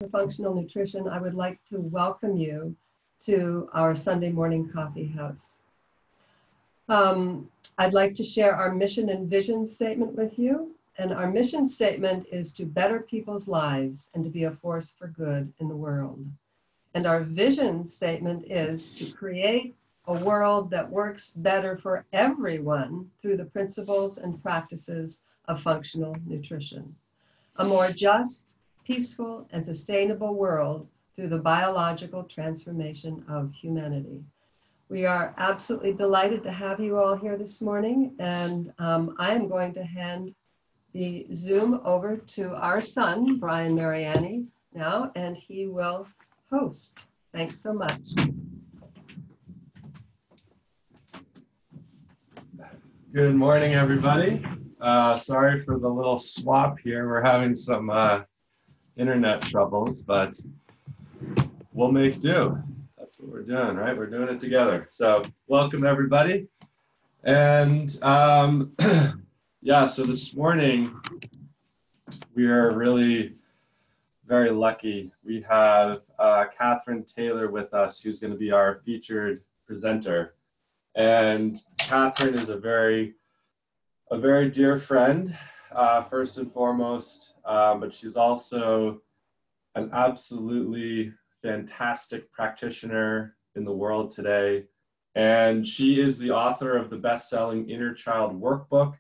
for Functional Nutrition, I would like to welcome you to our Sunday morning coffee house. I'd like to share our mission and vision statement with you. And our mission statement is to better people's lives and to be a force for good in the world. And our vision statement is to create a world that works better for everyone through the principles and practices of functional nutrition. A more just, peaceful, and sustainable world through the biological transformation of humanity. We are absolutely delighted to have you all here this morning, and I am going to hand the Zoom over to our son, Brian Mariani, now, and he will host. Thanks so much. Good morning, everybody. Sorry for the little swap here. We're having some internet troubles, but we'll make do. That's what we're doing, right? We're doing it together. So welcome, everybody. And yeah, so this morning, we are really very lucky. We have Cathryn Taylor with us, who's going to be our featured presenter. And Cathryn is a very dear friend, first and foremost, but she's also an absolutely fantastic practitioner in the world today. And she is the author of the best-selling Inner Child Workbook.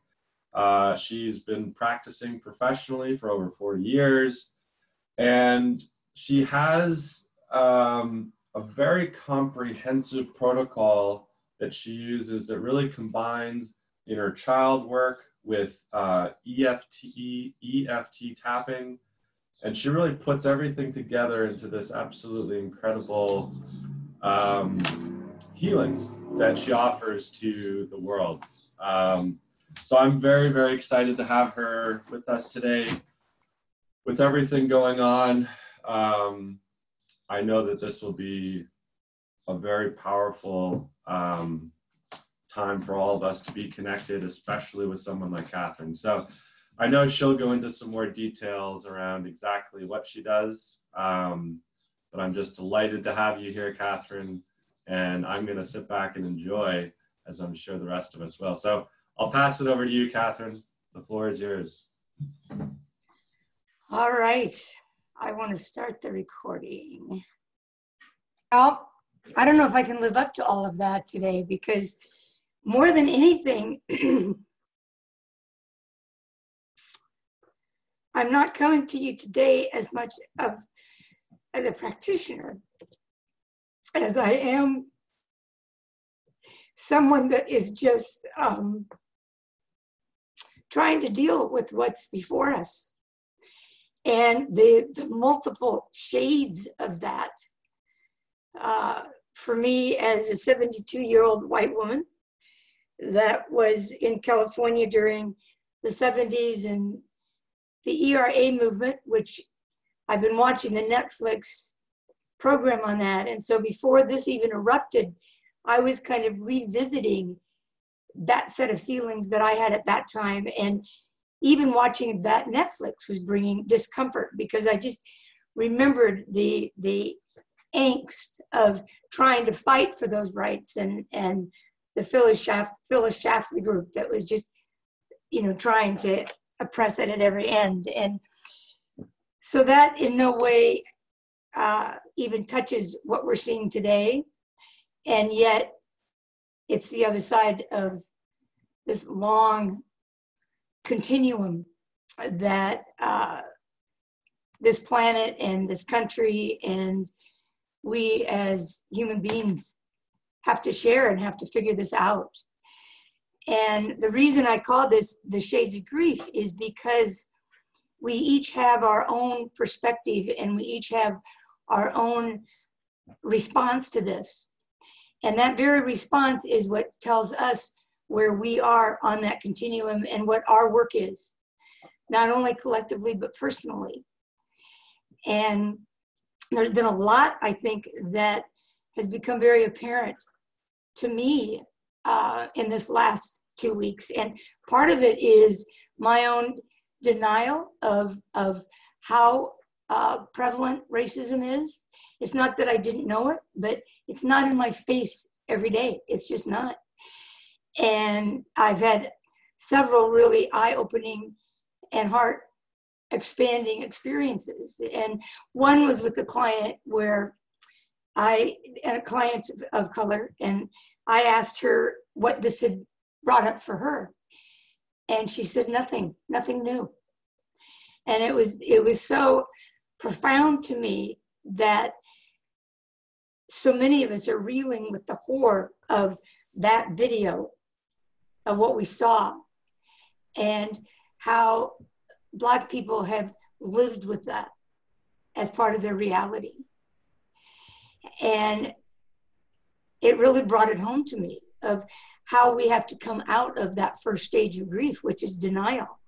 She's been practicing professionally for over 40 years. And she has a very comprehensive protocol that she uses that really combines inner child work with EFT tapping. And she really puts everything together into this absolutely incredible healing that she offers to the world. So I'm very, very excited to have her with us today. With everything going on, I know that this will be a very powerful time for all of us to be connected, especially with someone like Cathryn. So I know she'll go into some more details around exactly what she does, but I'm just delighted to have you here, Cathryn, and I'm going to sit back and enjoy, as I'm sure the rest of us will. So I'll pass it over to you, Cathryn. The floor is yours. All right, I want to start the recording. Well, I don't know if I can live up to all of that today, because more than anything, I'm not coming to you today as much as a practitioner as I am someone that is just trying to deal with what's before us. And the multiple shades of that. For me, as a 72-year-old white woman that was in California during the 70s and the ERA movement, which I've been watching the Netflix program on that. And so before this even erupted, I was kind of revisiting that set of feelings that I had at that time. And even watching that Netflix was bringing discomfort, because I just remembered the angst of trying to fight for those rights and the Phyllis Schlafly group that was just, trying to oppress it at every end. And so that in no way even touches what we're seeing today. And yet it's the other side of this long continuum that this planet and this country and we as human beings have to share and have to figure this out. And the reason I call this the Shades of Grief is because we each have our own perspective and we each have our own response to this. And that very response is what tells us where we are on that continuum and what our work is, not only collectively, but personally. And there's been a lot, I think, that has become very apparent to me in this last 2 weeks. And part of it is my own denial of how prevalent racism is. It's not that I didn't know it, but it's not in my face every day. It's just not. And I've had several really eye-opening and heart-expanding experiences. And one was with a client where a client of color, and I asked her what this had brought up for her. And she said, nothing new. And it was so profound to me that so many of us are reeling with the horror of that video, of what we saw, and how Black people have lived with that as part of their reality. And it really brought it home to me of how we have to come out of that first stage of grief, which is denial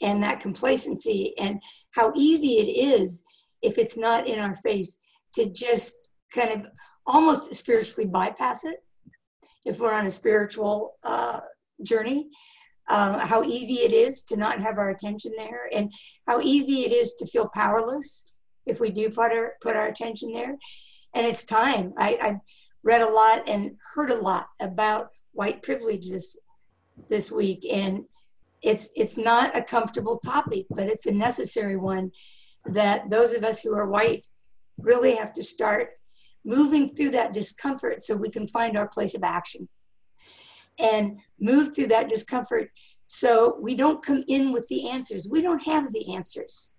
and that complacency, and how easy it is, if it's not in our face, to just kind of almost spiritually bypass it if we're on a spiritual journey. How easy it is to not have our attention there, and how easy it is to feel powerless if we do put our attention there. And it's time. I've read a lot and heard a lot about white privilege this week, and it's not a comfortable topic, but it's a necessary one that those of us who are white really have to start moving through that discomfort so we can find our place of action, and move through that discomfort so we don't come in with the answers. We don't have the answers.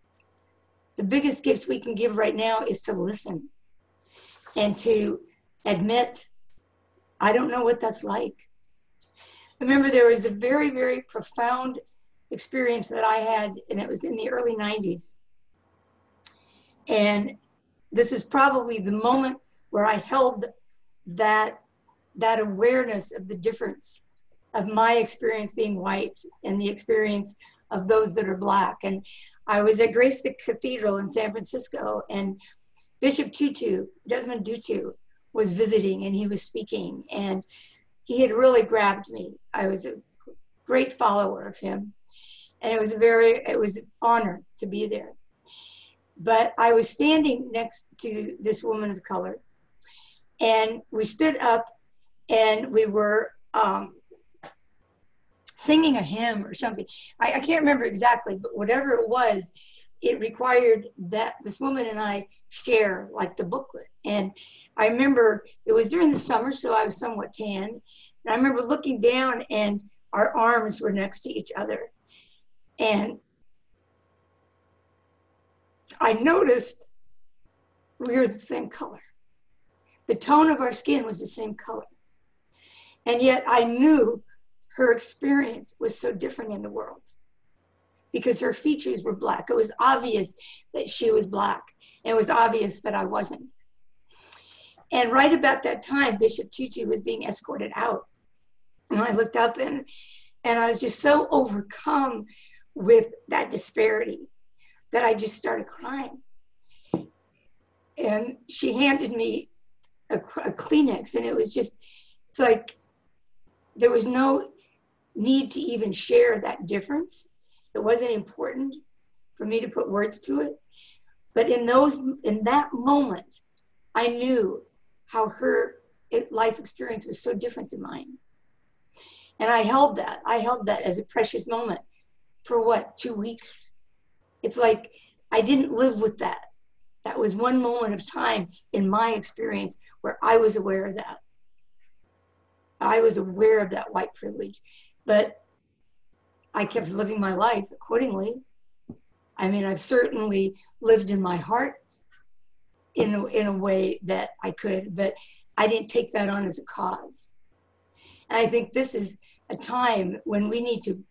The biggest gift we can give right now is to listen and to admit, I don't know what that's like. I remember there was a very, very profound experience that I had, and it was in the early 90s. And this is probably the moment where I held that awareness of the difference of my experience being white and the experience of those that are Black. And I was at Grace the Cathedral in San Francisco, and Bishop Desmond Tutu, was visiting, and he was speaking, and he had really grabbed me. I was a great follower of him, and it was an honor to be there. But I was standing next to this woman of color, and we stood up and we were singing a hymn or something. I can't remember exactly, but whatever it was, it required that this woman and I share like the booklet. And I remember it was during the summer, so I was somewhat tan. And I remember looking down and our arms were next to each other. And I noticed we were the same color. The tone of our skin was the same color. And yet I knew her experience was so different in the world because her features were Black. It was obvious that she was Black. And it was obvious that I wasn't. And right about that time, Bishop Tutu was being escorted out. And I looked up and I was just so overcome with that disparity that I just started crying. And she handed me a Kleenex, and it's like there was no need to even share that difference. It wasn't important for me to put words to it. But in that moment, I knew how her life experience was so different than mine. And I held that as a precious moment for 2 weeks? It's like I didn't live with that. That was one moment of time in my experience where I was aware of that. I was aware of that white privilege, but I kept living my life accordingly. I mean, I've certainly lived in my heart in a way that I could, but I didn't take that on as a cause. And I think this is a time when we need to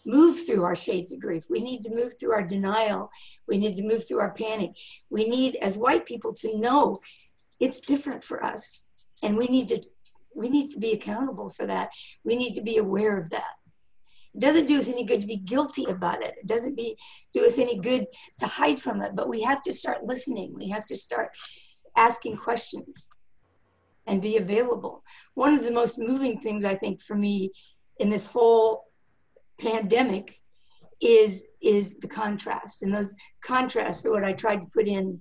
move through our shades of grief. We need to move through our denial. We need to move through our panic. We need, as white people, to know it's different for us. And we need to be accountable for that. We need to be aware of that. It doesn't do us any good to be guilty about it. It doesn't do us any good to hide from it, but we have to start listening. We have to start asking questions and be available. One of the most moving things, I think, for me in this whole pandemic is the contrast. And those contrasts are what I tried to put in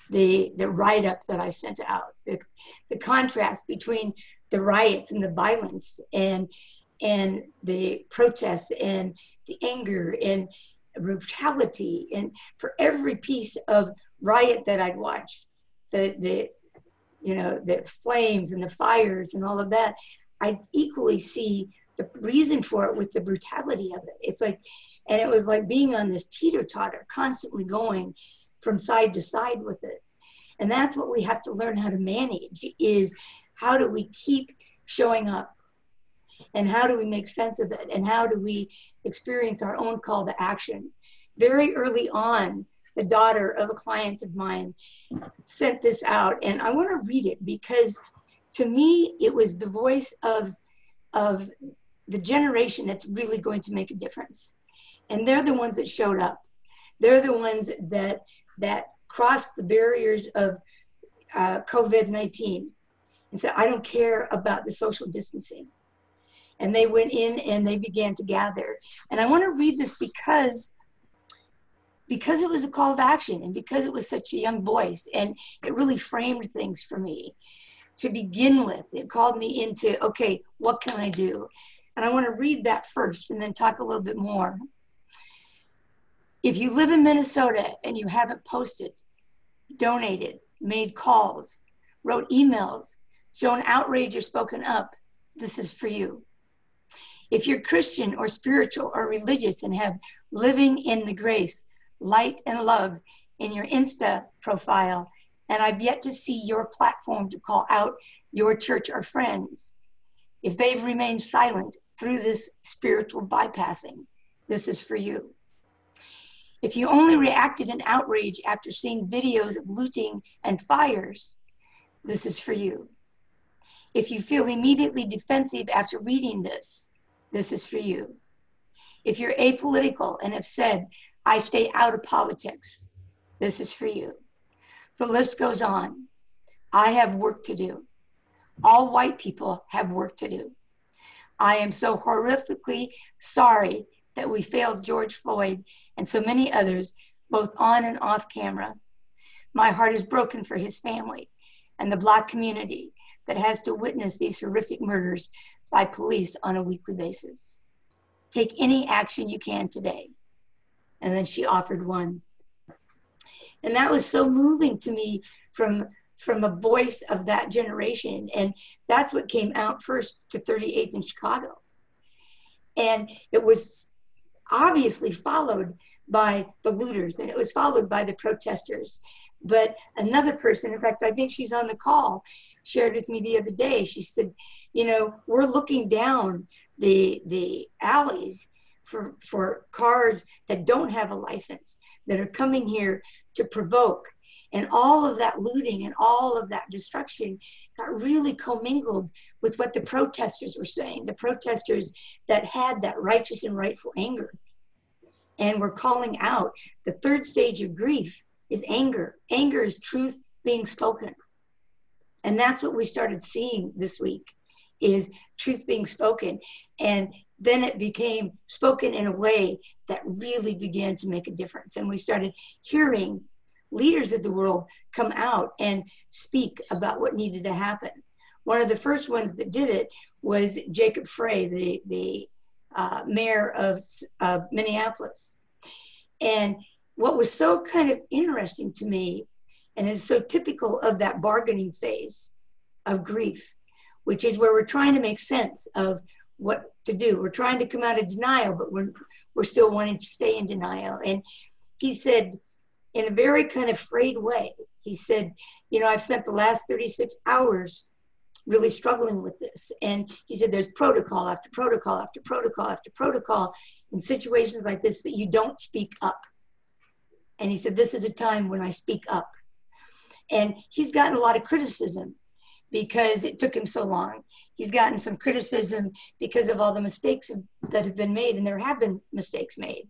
the write-up that I sent out. The contrast between the riots and the violence and the protests and the anger and brutality, and for every piece of riot that I'd watched, the flames and the fires and all of that, I equally see the reason for it with the brutality of it. It's like, and it was like being on this teeter-totter, constantly going from side to side with it. And that's what we have to learn how to manage, is how do we keep showing up? And how do we make sense of it? And how do we experience our own call to action? Very early on, the daughter of a client of mine sent this out, and I want to read it because to me, it was the voice of the generation that's really going to make a difference. And they're the ones that showed up. They're the ones that crossed the barriers of COVID-19 and said, I don't care about the social distancing. And they went in and they began to gather. And I want to read this because it was a call to action and because it was such a young voice, and it really framed things for me. To begin with, it called me into, okay, what can I do? And I want to read that first and then talk a little bit more. If you live in Minnesota and you haven't posted, donated, made calls, wrote emails, shown outrage or spoken up, this is for you. If you're Christian or spiritual or religious and have living in the grace, light and love in your Insta profile, and I've yet to see your platform to call out your church or friends, if they've remained silent through this spiritual bypassing, this is for you. If you only reacted in outrage after seeing videos of looting and fires, this is for you. If you feel immediately defensive after reading this, this is for you. If you're apolitical and have said, I stay out of politics, this is for you. The list goes on. I have work to do. All white people have work to do. I am so horrifically sorry that we failed George Floyd and so many others, both on and off camera. My heart is broken for his family and the Black community that has to witness these horrific murders by police on a weekly basis. Take any action you can today. And then she offered one. And that was so moving to me from a voice of that generation. And that's what came out first to 38th in Chicago. And it was obviously followed by the looters, and it was followed by the protesters. But another person, in fact, I think she's on the call, shared with me the other day. She said, you know, we're looking down the alleys for cars that don't have a license, that are coming here to provoke. And all of that looting and all of that destruction got really commingled with what the protesters were saying, the protesters that had that righteous and rightful anger. And were calling out, the third stage of grief is anger. Anger is truth being spoken. And that's what we started seeing this week, is truth being spoken. And then it became spoken in a way that really began to make a difference. And we started hearing leaders of the world come out and speak about what needed to happen. One of the first ones that did it was Jacob Frey, the mayor of Minneapolis. And what was so kind of interesting to me, and is so typical of that bargaining phase of grief, which is where we're trying to make sense of what to do. We're trying to come out of denial, but we're still wanting to stay in denial. And he said, in a very kind of frayed way, he said, you know, I've spent the last 36 hours really struggling with this. And he said, there's protocol after protocol after protocol after protocol in situations like this that you don't speak up. And he said, this is a time when I speak up. And he's gotten a lot of criticism because it took him so long. He's gotten some criticism because of all the mistakes that have been made, and there have been mistakes made.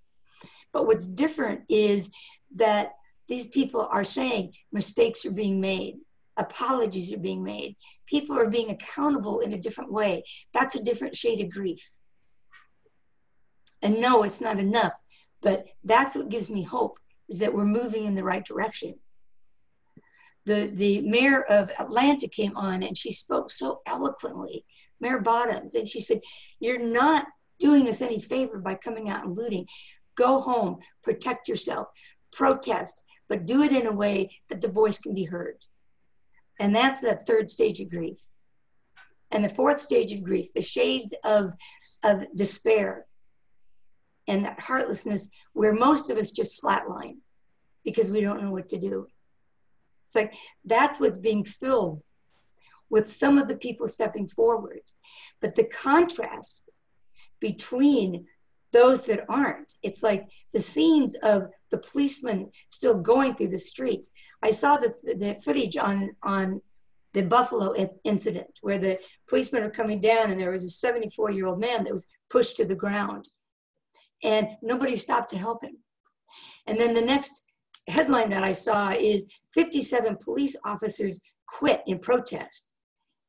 But what's different is that these people are saying mistakes are being made, apologies are being made, people are being accountable in a different way. That's a different shade of grief. And no, it's not enough. But that's what gives me hope, is that we're moving in the right direction. The mayor of Atlanta came on and she spoke so eloquently, Mayor Bottoms, and she said, you're not doing us any favor by coming out and looting. Go home, protect yourself, protest, but do it in a way that the voice can be heard. And that's the third stage of grief. And the fourth stage of grief, the shades of despair and that heartlessness, where most of us just flatline because we don't know what to do. It's like, that's what's being filled with some of the people stepping forward. But the contrast between those that aren't, it's like the scenes of the policemen still going through the streets. I saw the footage on the Buffalo incident where the policemen are coming down and there was a 74-year-old man that was pushed to the ground and nobody stopped to help him. And then the next headline that I saw is 57 police officers quit in protest.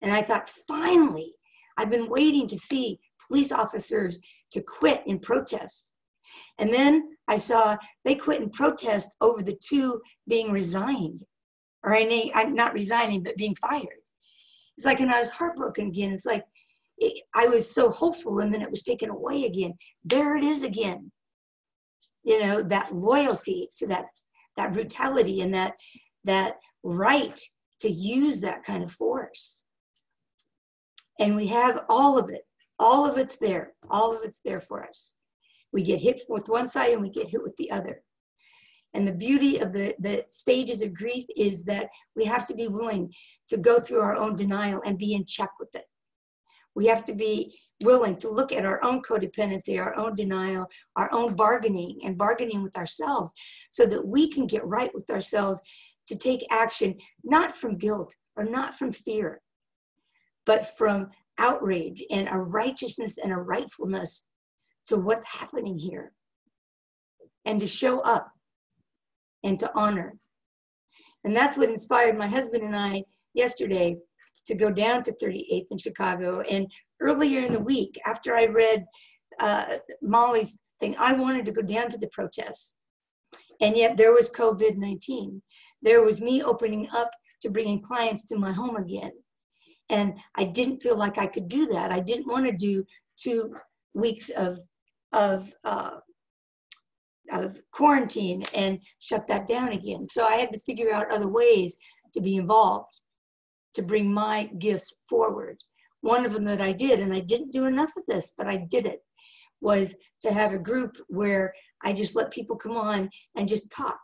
And I thought, finally, I've been waiting to see police officers to quit in protest. And then I saw they quit in protest over the two being resigned, or I'm not resigning, but being fired. It's like, and I was heartbroken again. It's like, I was so hopeful and then it was taken away again. There it is again. You know, that loyalty to that brutality and that right to use that kind of force. And we have all of it. All of it's there. All of it's there for us. We get hit with one side and we get hit with the other. And the beauty of the stages of grief is that we have to be willing to go through our own denial and be in check with it. We have to be willing to look at our own codependency, our own denial, our own bargaining, and bargaining with ourselves so that we can get right with ourselves to take action, not from guilt or not from fear, but from outrage and a righteousness and a rightfulness to what's happening here, and to show up and to honor. And that's what inspired my husband and I yesterday to go down to 38th in Chicago. And earlier in the week, after I read Molly's thing, I wanted to go down to the protests. And yet there was COVID-19. There was me opening up to bringing clients to my home again. And I didn't feel like I could do that. I didn't want to do 2 weeks of quarantine and shut that down again. So I had to figure out other ways to be involved, to bring my gifts forward. One of them that I did, and I didn't do enough of this, but I did it, was to have a group where I just let people come on and just talk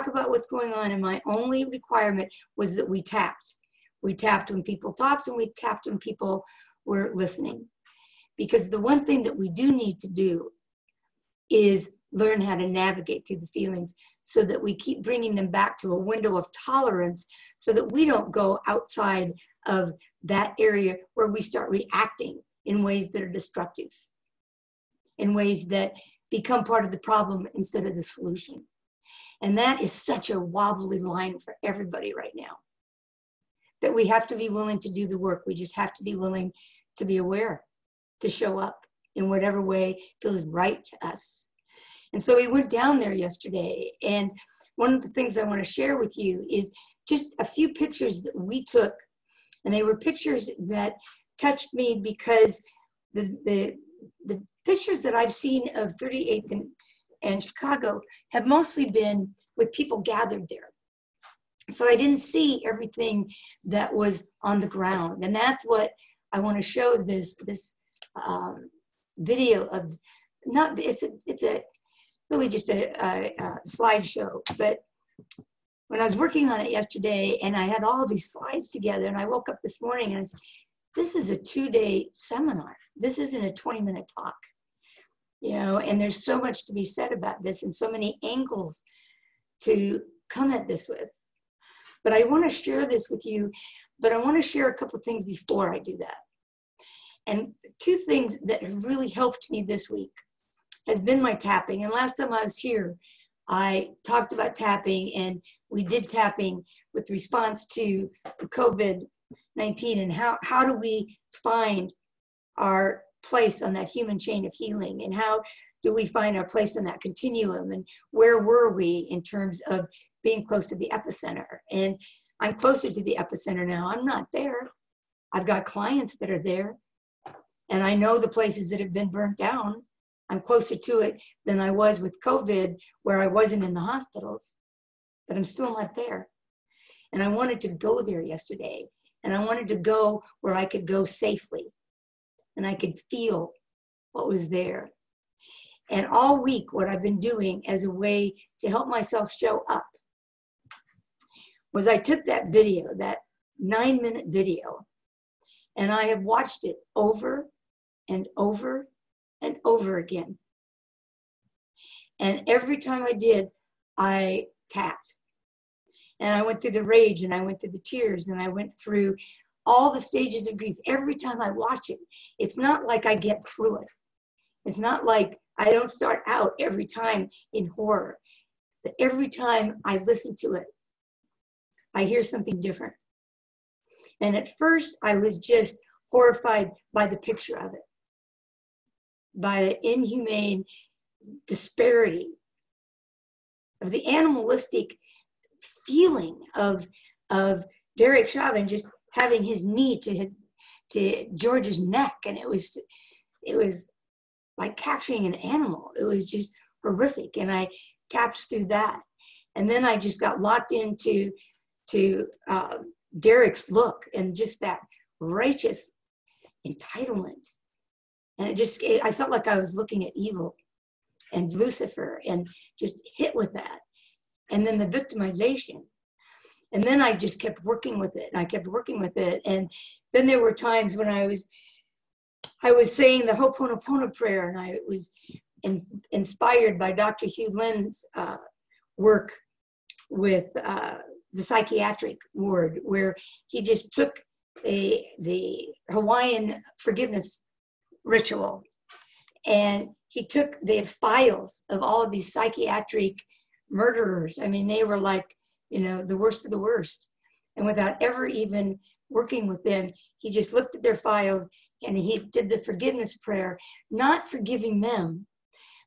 about what's going on. And my only requirement was that we tapped. We tapped when people talked and we tapped when people were listening. Because the one thing that we do need to do is learn how to navigate through the feelings so that we keep bringing them back to a window of tolerance so that we don't go outside of that area where we start reacting in ways that are destructive, in ways that become part of the problem instead of the solution. And that is such a wobbly line for everybody right now, that we have to be willing to do the work. We just have to be willing to be aware, to show up in whatever way feels right to us. And so we went down there yesterday, and one of the things I want to share with you is just a few pictures that we took, and they were pictures that touched me because the pictures that I've seen of 38th and Chicago have mostly been with people gathered there. So I didn't see everything that was on the ground, and that's what I want to show this video of. Not it's a really just a slideshow, but when I was working on it yesterday and I had all these slides together and I woke up this morning and I said, this is a 2-day seminar. This isn't a 20-minute talk, you know, and there's so much to be said about this and so many angles to come at this with. But I want to share this with you, but I want to share a couple of things before I do that. And 2 things that have really helped me this week has been my tapping. And last time I was here, I talked about tapping, and we did tapping with response to COVID-19 and how do we find our place on that human chain of healing, and how do we find our place in that continuum, and where were we in terms of being close to the epicenter. And I'm closer to the epicenter now. I'm not there. I've got clients that are there, and I know the places that have been burnt down. I'm closer to it than I was with COVID, where I wasn't in the hospitals, but I'm still not there. And I wanted to go there yesterday, and I wanted to go where I could go safely, and I could feel what was there. And all week, what I've been doing as a way to help myself show up was I took that video, that 9-minute video, and I have watched it over and over and over again. And every time I did, I tapped. And I went through the rage, and I went through the tears, and I went through all the stages of grief. Every time I watch it, it's not like I get through it. It's not like I don't start out every time in horror. But every time I listen to it, I hear something different. And at first, I was just horrified by the picture of it, by the inhumane disparity of the animalistic feeling of Derek Chauvin just having his knee to George's neck. And it was like capturing an animal. It was just horrific. And I tapped through that. And then I just got locked into Derek's look and just that righteous entitlement. And I felt like I was looking at evil and Lucifer, and just hit with that. And then the victimization. And then I just kept working with it, and I kept working with it. And then there were times when I was saying the Ho'oponopono prayer, and I was inspired by Dr. Hugh Lynn's work with the psychiatric ward, where he just took the Hawaiian forgiveness ritual, and he took the files of all of these psychiatric murderers. I mean, they were like, the worst of the worst. And without ever even working with them, he just looked at their files and he did the forgiveness prayer, not forgiving them,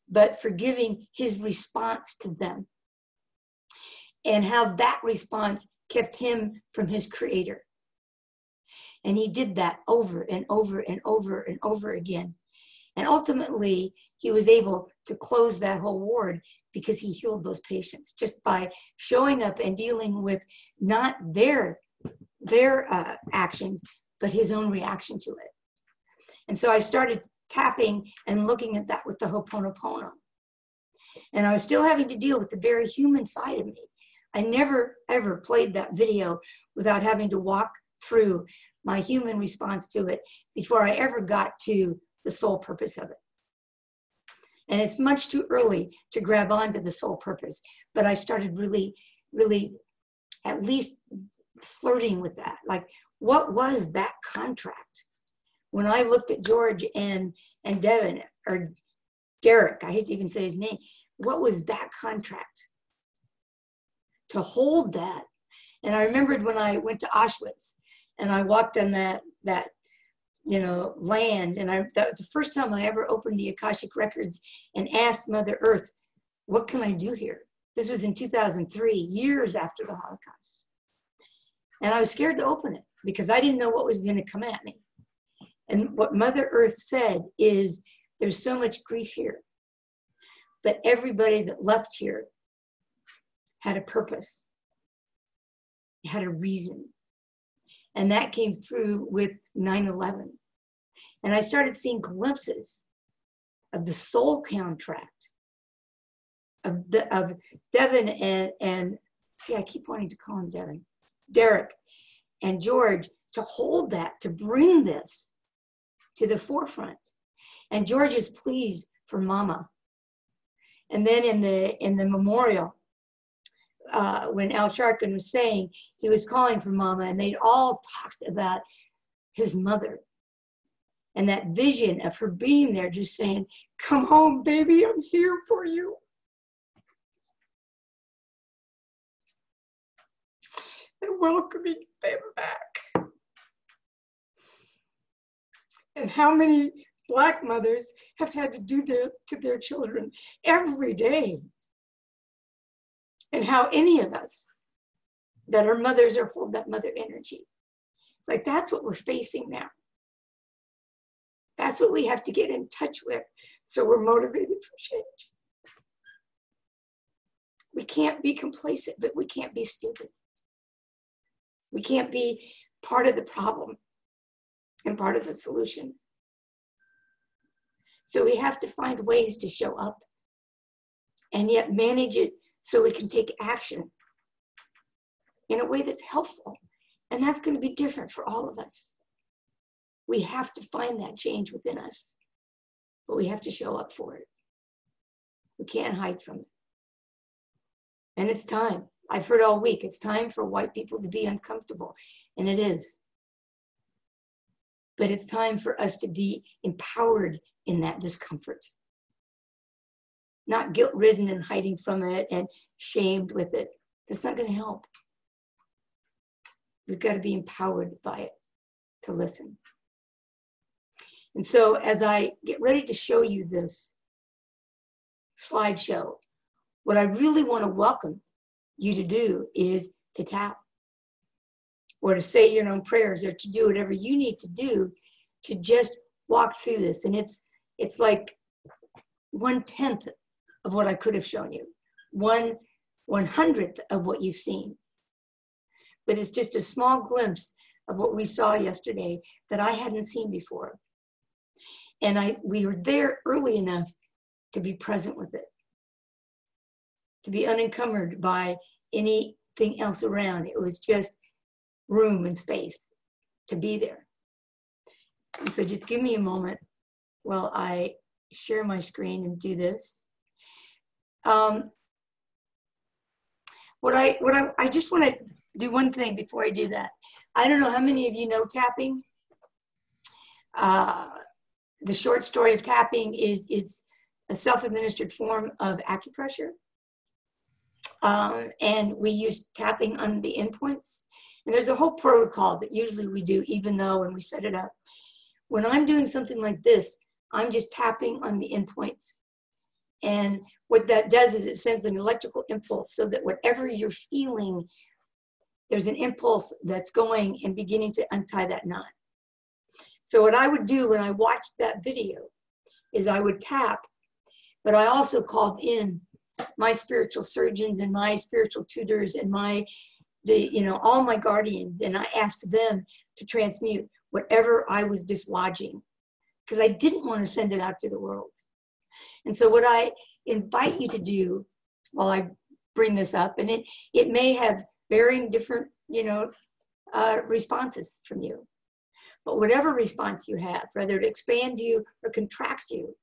but forgiving his response to them, and how that response kept him from his creator. And he did that over and over and over and over again. And ultimately, he was able to close that whole ward because he healed those patients just by showing up and dealing with not their actions, but his own reaction to it. And so I started tapping and looking at that with the Ho'oponopono. And I was still having to deal with the very human side of me. I never, ever played that video without having to walk through my human response to it before I ever got to the soul purpose of it. And it's much too early to grab onto the soul purpose, but I started really, really at least flirting with that. Like, what was that contract? When I looked at George and Devin, or Derek, I hate to even say his name, what was that contract? To hold that. And I remembered when I went to Auschwitz and I walked on that land, and that was the first time I ever opened the Akashic Records and asked Mother Earth, what can I do here? This was in 2003, years after the Holocaust. And I was scared to open it because I didn't know what was going to come at me. And what Mother Earth said is, there's so much grief here, but everybody that left here had a purpose, had a reason. And that came through with 9/11. And I started seeing glimpses of the soul contract of Devin and see, I keep wanting to call him Devin, Derek and George, to hold that, to bring this to the forefront. And George's pleas for Mama. And then in the memorial, when Al Sharpton was saying he was calling for Mama, and they'd all talked about his mother and that vision of her being there, just saying, come home, baby, I'm here for you. And welcoming them back. And how many Black mothers have had to do to their children every day. And how any of us that are mothers or hold that mother energy. It's like, that's what we're facing now. That's what we have to get in touch with so we're motivated for change. We can't be complacent, but we can't be stupid. We can't be part of the problem and part of the solution. So we have to find ways to show up and yet manage it so we can take action in a way that's helpful. And that's going to be different for all of us. We have to find that change within us, but we have to show up for it. We can't hide from it. And it's time. I've heard all week, it's time for white people to be uncomfortable. And it is. But it's time for us to be empowered in that discomfort. Not guilt-ridden and hiding from it and shamed with it. That's not going to help. We've got to be empowered by it to listen. And so as I get ready to show you this slideshow, what I really want to welcome you to do is to tap or to say your own prayers or to do whatever you need to do to just walk through this. And it's like 1/10 of what I could have shown you, 1/100th of what you've seen. But it's just a small glimpse of what we saw yesterday that I hadn't seen before. And we were there early enough to be present with it, to be unencumbered by anything else around. It was just room and space to be there. And so just give me a moment while I share my screen and do this. I just want to do one thing before I do that. I don't know how many of you know tapping. The short story of tapping is it's a self-administered form of acupressure. And we use tapping on the endpoints. And there's a whole protocol that usually we do, even though when we set it up. When I'm doing something like this, I'm just tapping on the endpoints. And what that does is it sends an electrical impulse so that whatever you're feeling, there's an impulse that's going and beginning to untie that knot. So what I would do when I watched that video is I would tap, but I also called in my spiritual surgeons and my spiritual tutors and all my guardians, and I asked them to transmute whatever I was dislodging because I didn't want to send it out to the world. And so what I invite you to do while I bring this up, and it may have varying different, responses from you, but whatever response you have, whether it expands you or contracts you,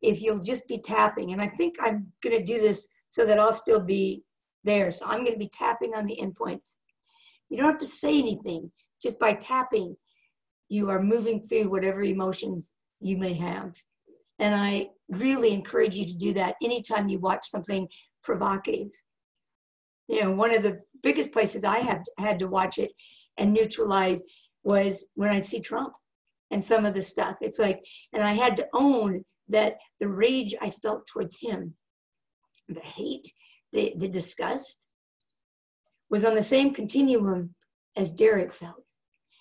if you'll just be tapping, and I think I'm going to do this so that I'll still be there. So I'm going to be tapping on the endpoints. You don't have to say anything. Just by tapping, you are moving through whatever emotions you may have. And I really encourage you to do that anytime you watch something provocative. One of the biggest places I have had to watch it and neutralize was when I see Trump and some of the stuff. It's like, and I had to own that the rage I felt towards him, the hate, the disgust, was on the same continuum as Derek felt.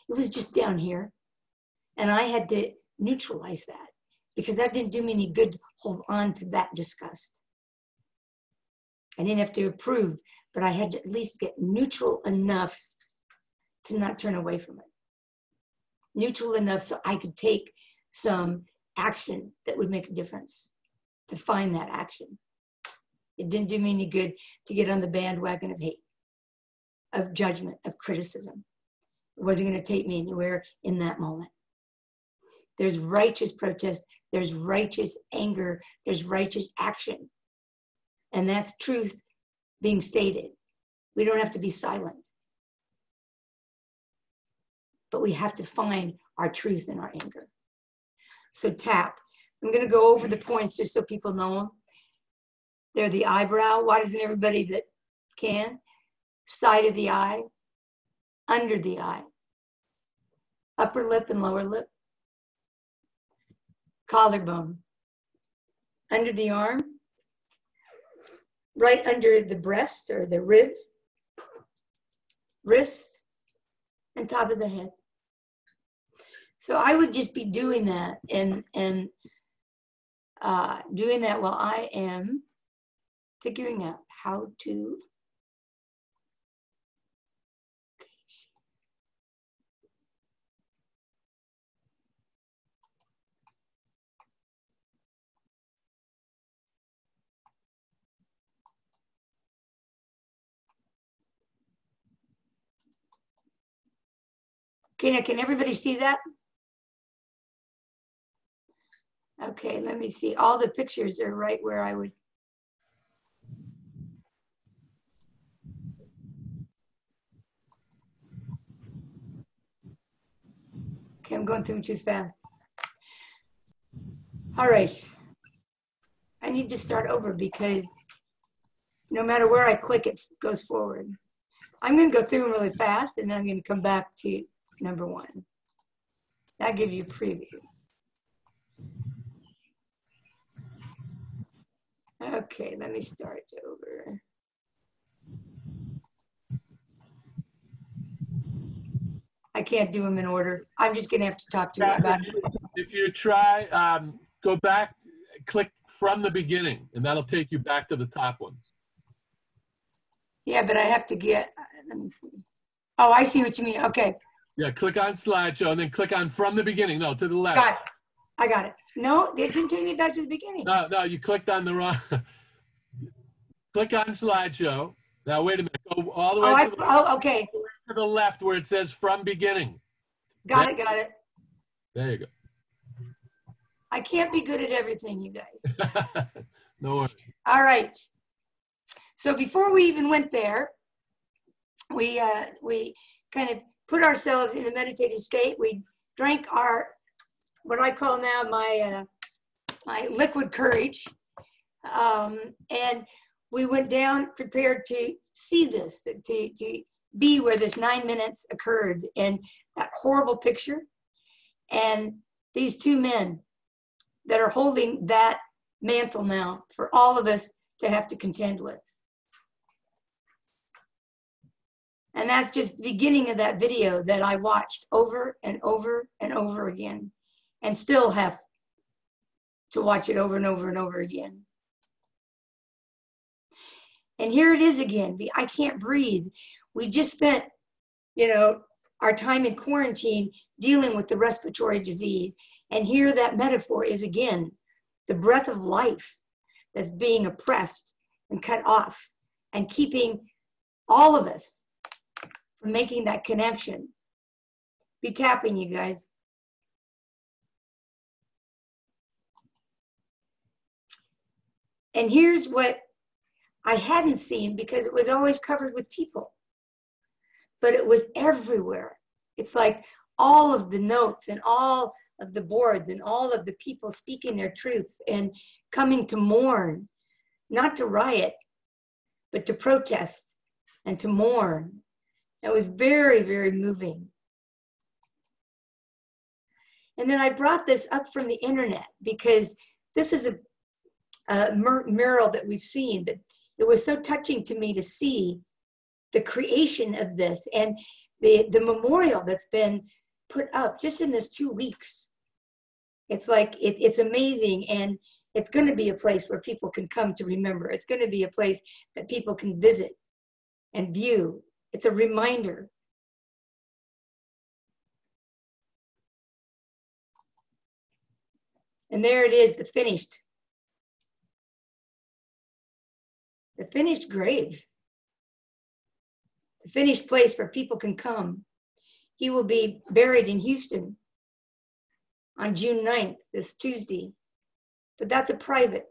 It was just down here. And I had to neutralize that because that didn't do me any good to hold on to that disgust. I didn't have to approve, but I had to at least get neutral enough to not turn away from it. Neutral enough so I could take some action that would make a difference, to find that action. It didn't do me any good to get on the bandwagon of hate, of judgment, of criticism. It wasn't going to take me anywhere in that moment. There's righteous protest, there's righteous anger, there's righteous action. And that's truth being stated. We don't have to be silent. But we have to find our truth in our anger. So tap. I'm going to go over the points just so people know them. They're the eyebrow. Why doesn't everybody that can? Side of the eye, under the eye, upper lip and lower lip, collarbone, under the arm, right under the breast or the ribs, wrist, and top of the head. So I would just be doing that and doing that while I am figuring out how to. Okay, now can everybody see that? Okay, let me see. All the pictures are right where I would. Okay, I'm going through them too fast. All right. I need to start over because no matter where I click, it goes forward. I'm going to go through them really fast, and then I'm going to come back to number one. That gives you a preview. Okay, let me start over. I can't do them in order. I'm just going to have to talk to you about it. If you try, go back, click from the beginning, and that'll take you back to the top ones. Yeah, but I have to get, let me see. Oh, I see what you mean. Okay. Yeah, click on slideshow, and then click on from the beginning. No, to the left. Got it. I got it. No, it didn't take me back to the beginning. No, you clicked on the wrong. Click on slideshow. Now, wait a minute. Go all the way Okay. To the left where it says from beginning. Got it. There you go. I can't be good at everything, you guys. No worries. All right. So before we even went there, we kind of put ourselves in a meditative state. We drank our, what I call now my liquid courage. And we went down prepared to see this, to be where this 9 minutes occurred, and that horrible picture. And these two men that are holding that mantle now for all of us to have to contend with. And that's just the beginning of that video that I watched over and over and over again, and still have to watch it over and over and over again. And here it is again, the I can't breathe. We just spent, our time in quarantine dealing with the respiratory disease. And here that metaphor is again, the breath of life that's being oppressed and cut off and keeping all of us from making that connection. Be tapping, you guys. And here's what I hadn't seen, because it was always covered with people, but it was everywhere. It's like all of the notes and all of the boards and all of the people speaking their truth and coming to mourn, not to riot, but to protest and to mourn. It was very, very moving. And then I brought this up from the internet because this is a mural that we've seen, but it was so touching to me to see the creation of this and the memorial that's been put up just in this 2 weeks. It's like, it's amazing. And it's going to be a place where people can come to remember. It's going to be a place that people can visit and view. It's a reminder. And there it is, the finished grave, the finished place where people can come. He will be buried in Houston on June 9th, this Tuesday. But that's a private.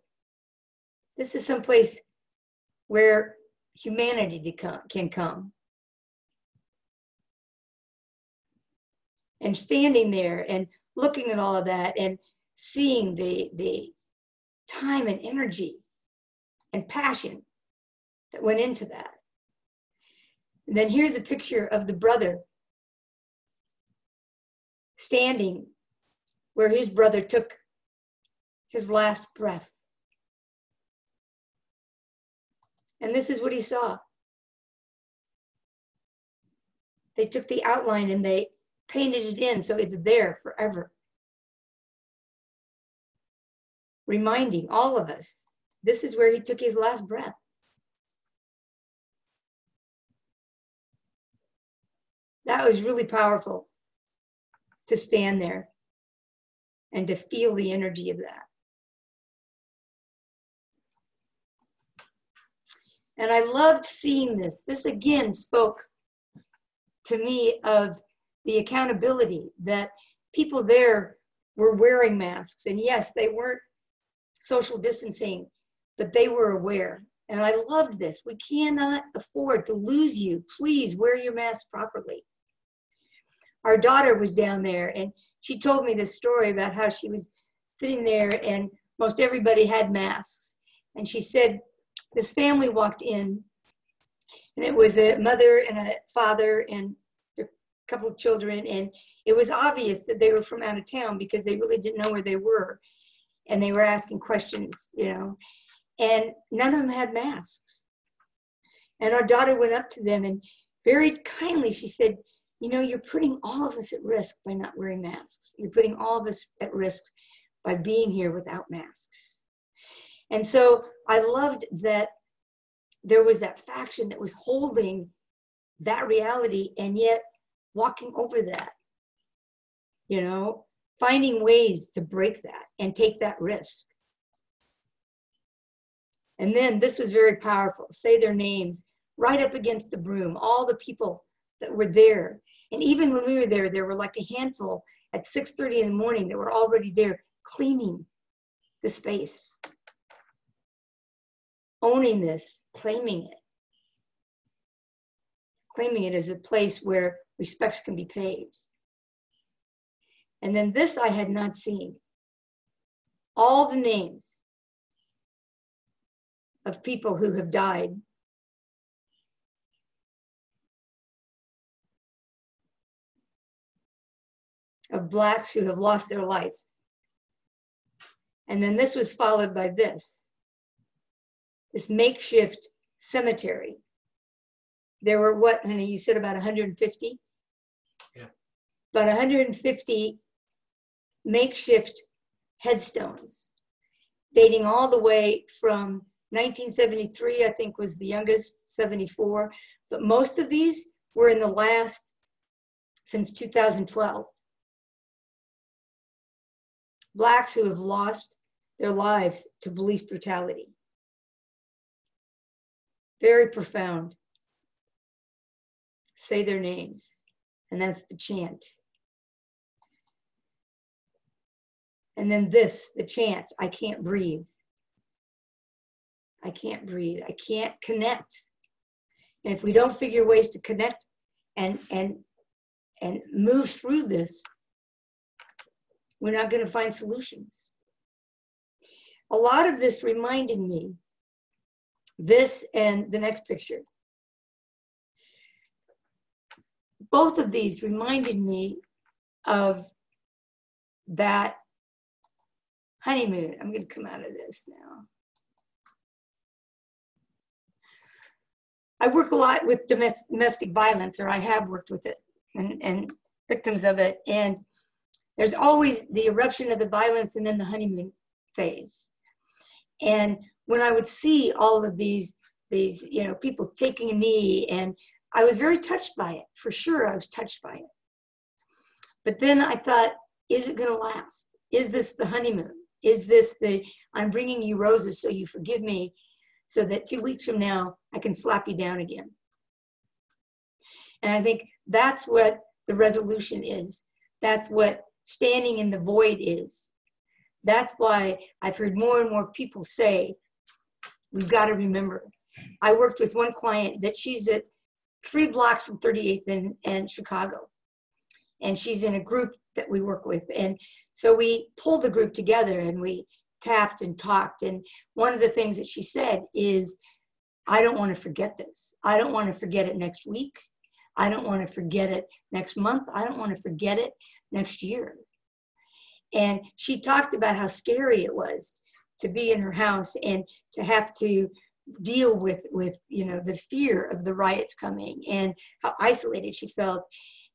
This is someplace where humanity can come. And standing there and looking at all of that and seeing the time and energy and passion that went into that. And then here's a picture of the brother standing where his brother took his last breath. And this is what he saw. They took the outline and they painted it in so it's there forever. Reminding all of us, this is where he took his last breath. That was really powerful to stand there and to feel the energy of that. And I loved seeing this. This again spoke to me of the accountability that people there were wearing masks. And yes, they weren't social distancing, but they were aware. And I loved this. We cannot afford to lose you. Please wear your mask properly. Our daughter was down there and she told me this story about how she was sitting there and most everybody had masks. And she said, this family walked in and it was a mother and a father and a couple of children. And it was obvious that they were from out of town because they really didn't know where they were. And they were asking questions, you know, and none of them had masks. And our daughter went up to them and very kindly, she said, you know, you're putting all of us at risk by not wearing masks. You're putting all of us at risk by being here without masks. And so I loved that there was that faction that was holding that reality and yet walking over that, you know, finding ways to break that and take that risk. And then this was very powerful. Say their names right up against the broom, all the people that were there. And even when we were there, there were like a handful at 6:30 in the morning that were already there cleaning the space, owning this, claiming it as a place where respects can be paid. And then this I had not seen. All the names of people who have died of Blacks who have lost their life. And then this was followed by this makeshift cemetery. There were what, honey, you said about 150? Yeah. About 150 makeshift headstones dating all the way from 1973, I think was the youngest, 74. But most of these were in the last, since 2012. Blacks who have lost their lives to police brutality. Very profound. Say their names, and that's the chant. And then this, the chant, I can't breathe. I can't breathe. I can't connect. And if we don't figure ways to connect and move through this, we're not going to find solutions. A lot of this reminded me, this and the next picture. Both of these reminded me of that honeymoon. I'm going to come out of this now. I work a lot with domestic violence, or I have worked with it, and victims of it. And there's always the eruption of the violence and then the honeymoon phase. And when I would see all of these people taking a knee, and I was very touched by it. For sure, I was touched by it. But then I thought, is it going to last? Is this the honeymoon? Is this the, I'm bringing you roses so you forgive me, so that 2 weeks from now, I can slap you down again? And I think that's what the resolution is. That's what standing in the void is. That's why I've heard more and more people say, we've got to remember. I worked with one client that she's at 3 blocks from 38th and Chicago. And she's in a group that we work with. And so we pulled the group together and we tapped and talked. And one of the things that she said is, I don't want to forget this. I don't want to forget it next week. I don't want to forget it next month. I don't want to forget it next year. And she talked about how scary it was to be in her house and to have to deal with the fear of the riots coming and how isolated she felt.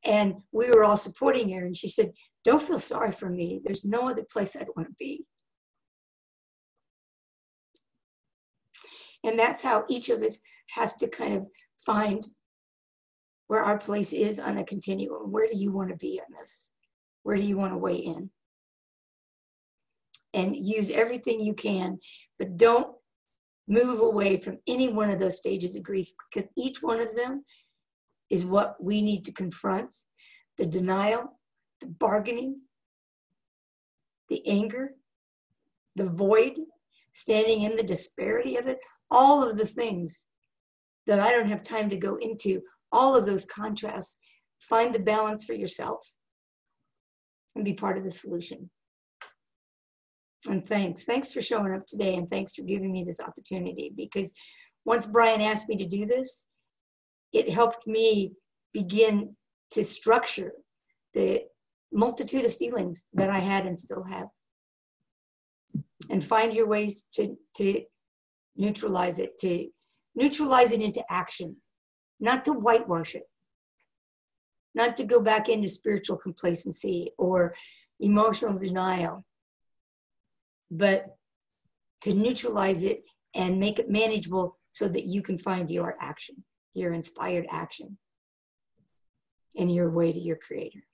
And we were all supporting her. And she said, "Don't feel sorry for me. There's no other place I'd want to be." And that's how each of us has to kind of find where our place is on a continuum. Where do you want to be on this? Where do you want to weigh in? And use everything you can, but don't move away from any one of those stages of grief, because each one of them is what we need to confront. The denial, the bargaining, the anger, the void, standing in the disparity of it, all of the things that I don't have time to go into, all of those contrasts. Find the balance for yourself and be part of the solution. And thanks for showing up today, and thanks for giving me this opportunity, because once Brian asked me to do this, it helped me begin to structure the multitude of feelings that I had and still have. And find your ways to neutralize it into action, not to whitewash it, not to go back into spiritual complacency or emotional denial, but to neutralize it and make it manageable so that you can find your action, your inspired action, and your way to your creator.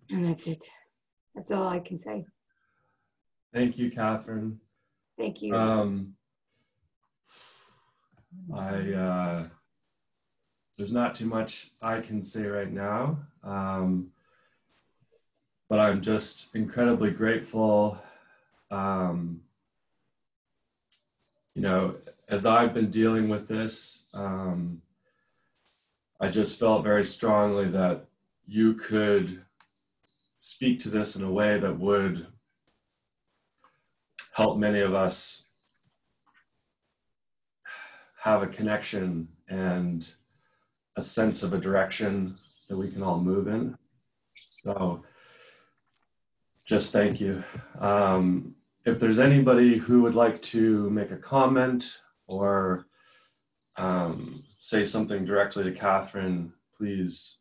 And that's it. That's all I can say. Thank you, Cathryn. Thank you. There's not too much I can say right now, but I'm just incredibly grateful. As I've been dealing with this, I just felt very strongly that you could speak to this in a way that would help many of us have a connection and a sense of a direction that we can all move in. So just thank you. If there's anybody who would like to make a comment or say something directly to Cathryn, please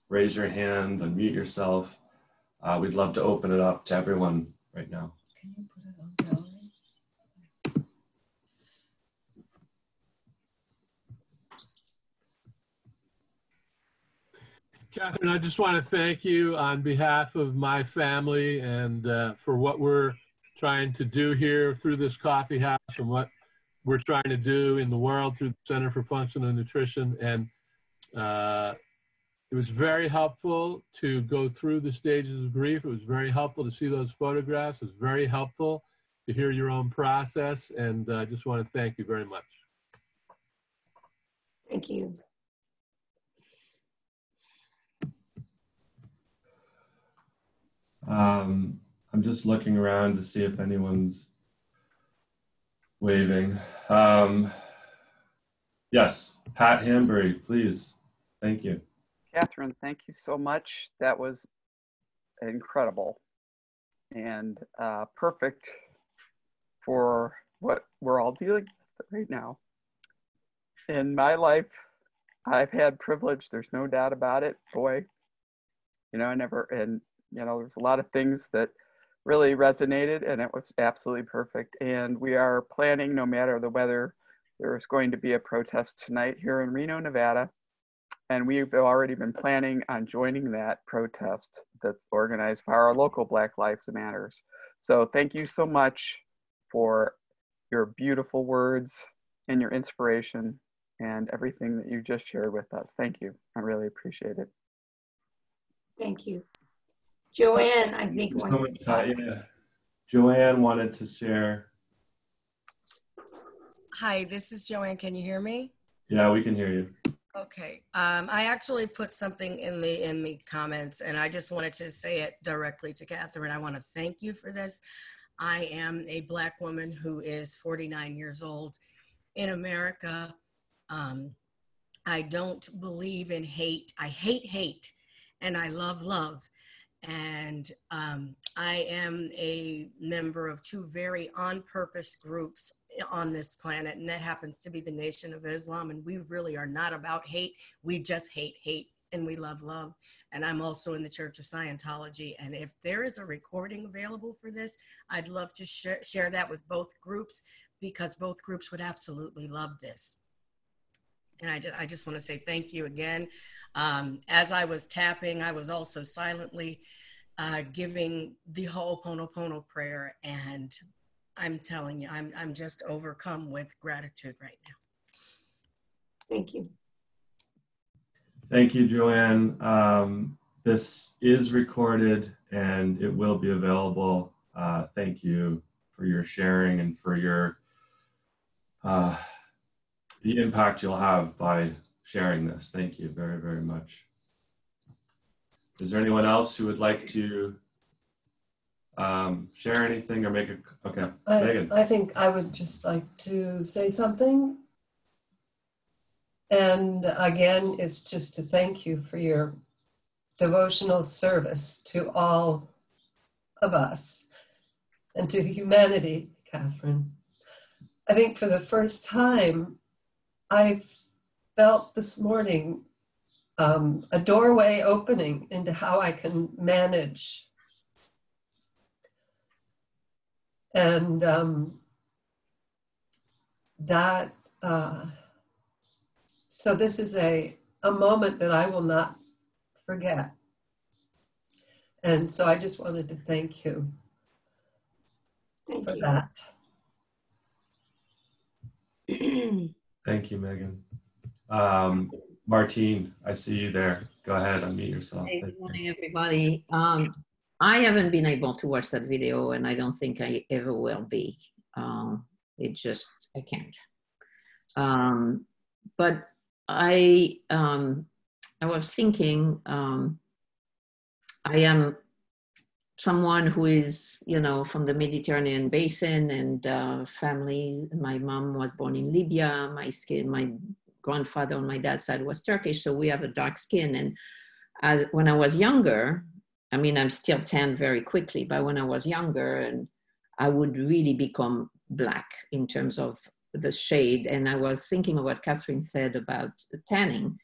raise your hand, unmute yourself. We'd love to open it up to everyone right now. Can you put it on gallery? Cathryn, I just want to thank you on behalf of my family and for what we're trying to do here through this coffee house and what we're trying to do in the world through the Center for Functional Nutrition. And it was very helpful to go through the stages of grief. It was very helpful to see those photographs. It was very helpful to hear your own process. And I just want to thank you very much. Thank you. I'm just looking around to see if anyone's waving. Yes, Pat Hanbury, please. Thank you. Cathryn, thank you so much. That was incredible and perfect for what we're all dealing with right now. In my life, I've had privilege. There's no doubt about it. Boy, there's a lot of things that really resonated, and it was absolutely perfect. And we are planning, no matter the weather, there's going to be a protest tonight here in Reno, Nevada. And we've already been planning on joining that protest that's organized by our local Black Lives Matters. So thank you so much for your beautiful words and your inspiration and everything that you just shared with us. Thank you. I really appreciate it. Thank you. Joanne, I think, wants to talk. Yeah. Joanne wanted to share. Hi, this is Joanne. Can you hear me? Yeah, we can hear you. Okay. I actually put something in the comments, and I just wanted to say it directly to Cathryn. I want to thank you for this. I am a Black woman who is 49 years old in America. I don't believe in hate. I hate hate. and I love love. And I am a member of two very on-purpose groups on this planet, and that happens to be the Nation of Islam. And we really are not about hate. We just hate hate, and we love love. And I'm also in the Church of Scientology. And if there is a recording available for this, I'd love to share that with both groups, because both groups would absolutely love this. And I just want to say thank you again. As I was tapping, I was also silently giving the Ho'oponopono prayer. And I'm telling you, I'm just overcome with gratitude right now. Thank you. Thank you, Joanne. This is recorded and it will be available. Thank you for your sharing and for your the impact you'll have by sharing this. Thank you very, very much. Is there anyone else who would like to share anything or make a, okay, Megan. I think I would just like to say something. And again, it's just to thank you for your devotional service to all of us and to humanity, Cathryn. I think for the first time, I felt this morning a doorway opening into how I can manage. And so this is a moment that I will not forget. And so I just wanted to thank you for that. Thank you, Megan. Martine, I see you there. Go ahead, unmute yourself. Hey, good morning, everybody. I haven't been able to watch that video, and I don't think I ever will be. I can't. But I was thinking, I am someone who is, from the Mediterranean basin and family. My mom was born in Libya. My grandfather on my dad's side was Turkish, so we have a dark skin. And when I was younger, I mean, I'm still tan very quickly, but when I was younger, and I would really become black in terms of the shade. And I was thinking of what Cathryn said about tanning.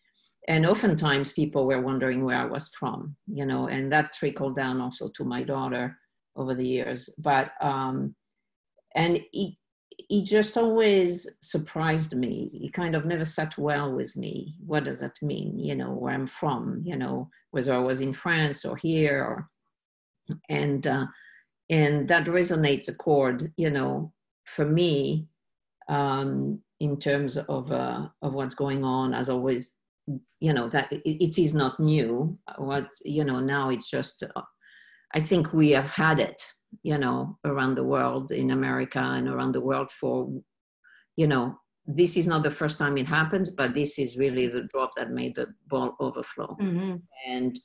And oftentimes people were wondering where I was from, and that trickled down also to my daughter over the years. But, and he just always surprised me. He kind of never sat well with me. What does that mean? Where I'm from, whether I was in France or here, and that resonates a chord, for me, in terms of what's going on. As always, that it is not new. Now it's just, I think we have had it, around the world, in America and around the world for, this is not the first time it happened, but this is really the drop that made the ball overflow. Mm-hmm. And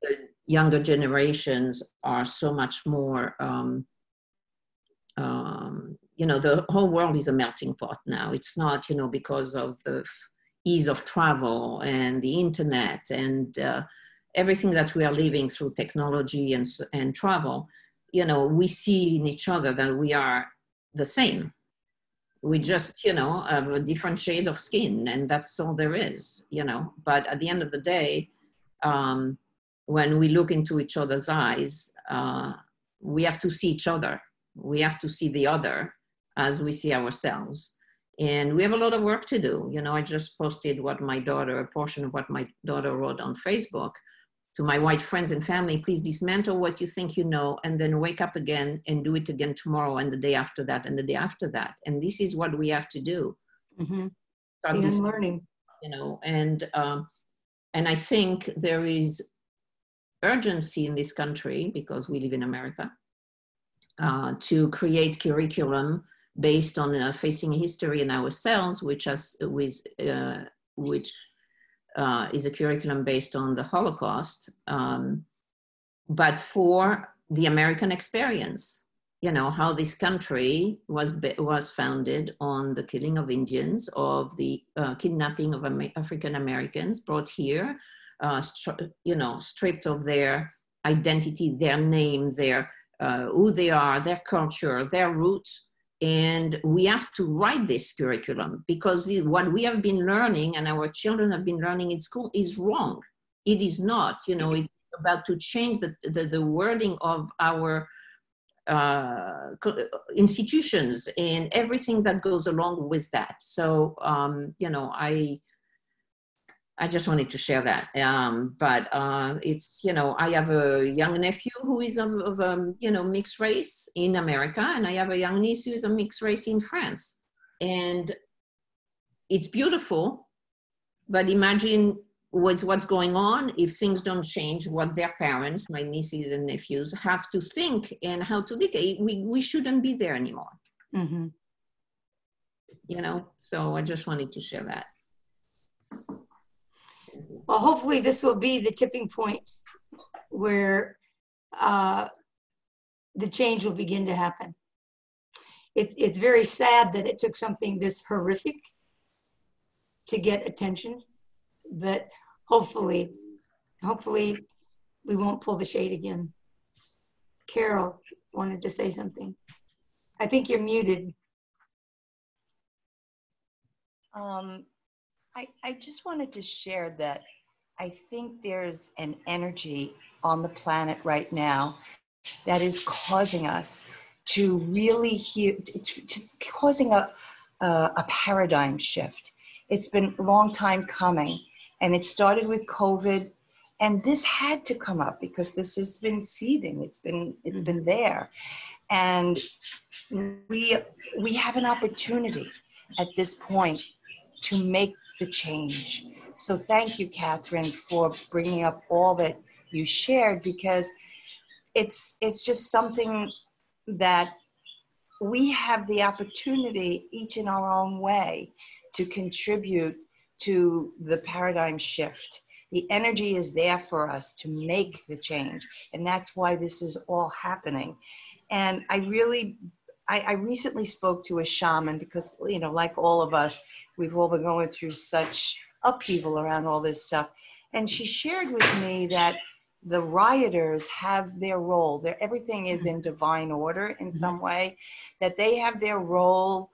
the younger generations are so much more, the whole world is a melting pot now. It's not, because of the ease of travel and the internet and everything that we are living through technology and travel, we see in each other that we are the same. We just, have a different shade of skin, and that's all there is, But at the end of the day, when we look into each other's eyes, we have to see each other. We have to see the other as we see ourselves. And we have a lot of work to do. I just posted a portion of what my daughter wrote on Facebook to my white friends and family. Please dismantle what you think you know, and then wake up again and do it again tomorrow and the day after that and the day after that. And this is what we have to do. Mm-hmm. And learning. And I think there is urgency in this country, because we live in America, to create curriculum based on facing history in ourselves, which is a curriculum based on the Holocaust, but for the American experience, how this country was founded on the killing of Indians, of the kidnapping of African Americans brought here, stripped of their identity, their name, their who they are, their culture, their roots. And we have to write this curriculum, because what we have been learning and our children have been learning in school is wrong. It is not, it's about to change the wording of our institutions and everything that goes along with that. So, I just wanted to share that. But it's, I have a young nephew who is of mixed race in America, and I have a young niece who is a mixed race in France. And it's beautiful, but imagine what's going on if things don't change, what their parents, my nieces and nephews, have to think and how to think. We shouldn't be there anymore. Mm-hmm. So I just wanted to share that. Well, hopefully this will be the tipping point where the change will begin to happen. It's very sad that it took something this horrific to get attention, but hopefully we won't pull the shade again. Carol wanted to say something. I think you're muted. I just wanted to share that I think there's an energy on the planet right now that is causing us to really hear, it's causing a paradigm shift. It's been a long time coming, and it started with COVID, and this had to come up because this has been seething. It's been there. And we have an opportunity at this point to make the change. So thank you, Cathryn, for bringing up all that you shared, because it's just something that we have the opportunity, each in our own way, to contribute to the paradigm shift. The energy is there for us to make the change, and that's why this is all happening. And I recently spoke to a shaman because, like all of us, we've all been going through such upheaval around all this stuff. And she shared with me that the rioters have their role. Everything is in divine order in some way, that they have their role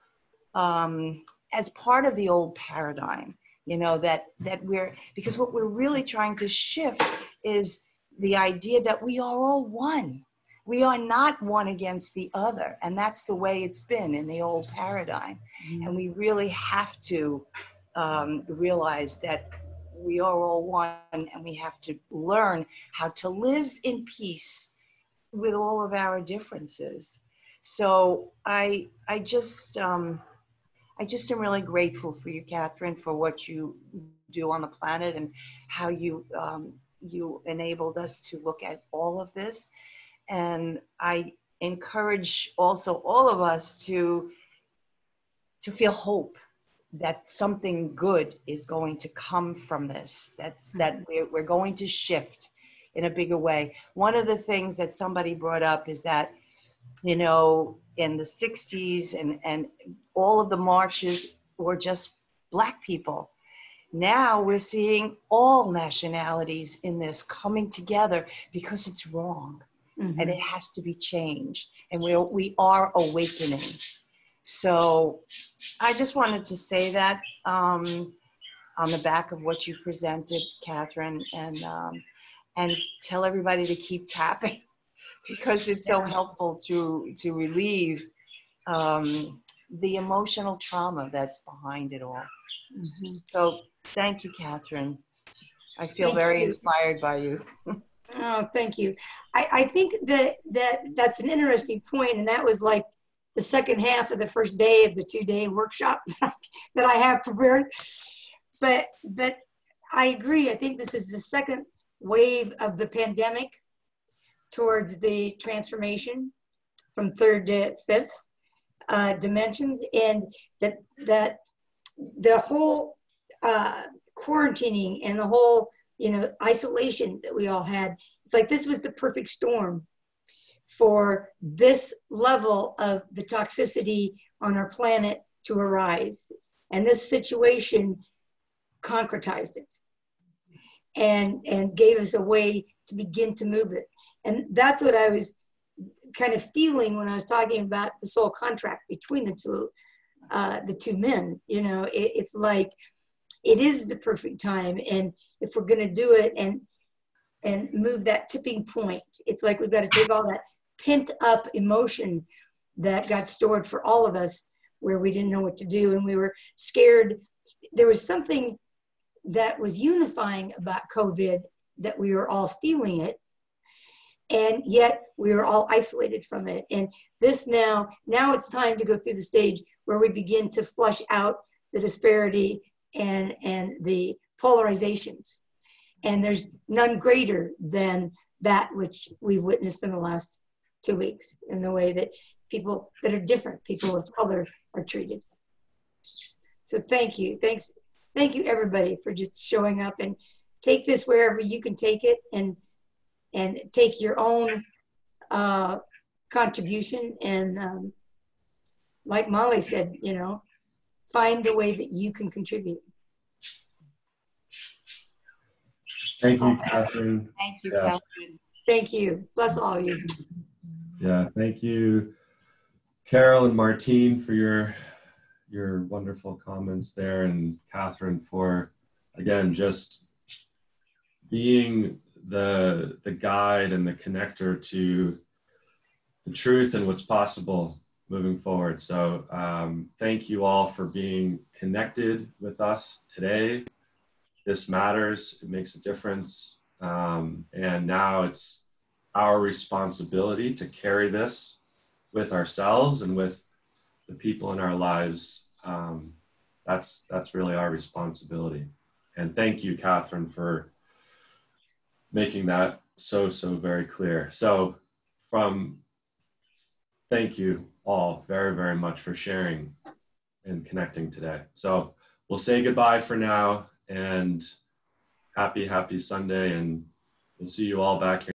as part of the old paradigm, because what we're really trying to shift is the idea that we are all one. We are not one against the other. And that's the way it's been in the old paradigm. Mm-hmm. And we really have to realize that we are all one, and we have to learn how to live in peace with all of our differences. So I just am really grateful for you, Cathryn, for what you do on the planet and how you enabled us to look at all of this. And I encourage also all of us to feel hope that something good is going to come from this, that we're going to shift in a bigger way. One of the things that somebody brought up is that, in the 60s and all of the marches were just Black people. Now we're seeing all nationalities in this coming together because it's wrong. Mm-hmm. And it has to be changed. And we are awakening. So I just wanted to say that on the back of what you presented, Cathryn, and tell everybody to keep tapping because it's so helpful to relieve the emotional trauma that's behind it all. Mm-hmm. So thank you, Cathryn. I feel very inspired by you. Oh, thank you. I think that's an interesting point, and that was like the second half of the first day of the 2-day workshop that I have prepared. But I agree. I think this is the second wave of the pandemic towards the transformation from third to fifth dimensions, and that the whole quarantining and the whole isolation that we all had. It's like this was the perfect storm for this level of the toxicity on our planet to arise. And this situation concretized it. and gave us a way to begin to move it. And that's what I was kind of feeling when I was talking about the soul contract between the two men. You know, it's like, it is the perfect time. And if we're going to do it and move that tipping point, it's like we've got to take all that pent up emotion that got stored for all of us, where we didn't know what to do and we were scared. There was something that was unifying about COVID, that we were all feeling it, and yet we were all isolated from it. And this now it's time to go through the stage where we begin to flush out the disparity and the polarizations. And there's none greater than that which we've witnessed in the last 2 weeks, in the way that people that are different, people of color, are treated. So thank you. Thank you everybody for just showing up, and take this wherever you can take it, and take your own contribution. And like Molly said, you know, find the way that you can contribute. Thank you, Cathryn. Thank you, Yeah. Cathryn. Thank you. Bless all of you. Yeah, thank you, Carol and Martine, for your wonderful comments there, and Cathryn for, again, just being the guide and the connector to the truth and what's possible moving forward. So thank you all for being connected with us today. This matters, it makes a difference. And now it's our responsibility to carry this with ourselves and with the people in our lives. That's really our responsibility. And thank you, Cathryn, for making that so very clear. So thank you all very, very much for sharing and connecting today. So we'll say goodbye for now, and happy Sunday, and we'll see you all back here.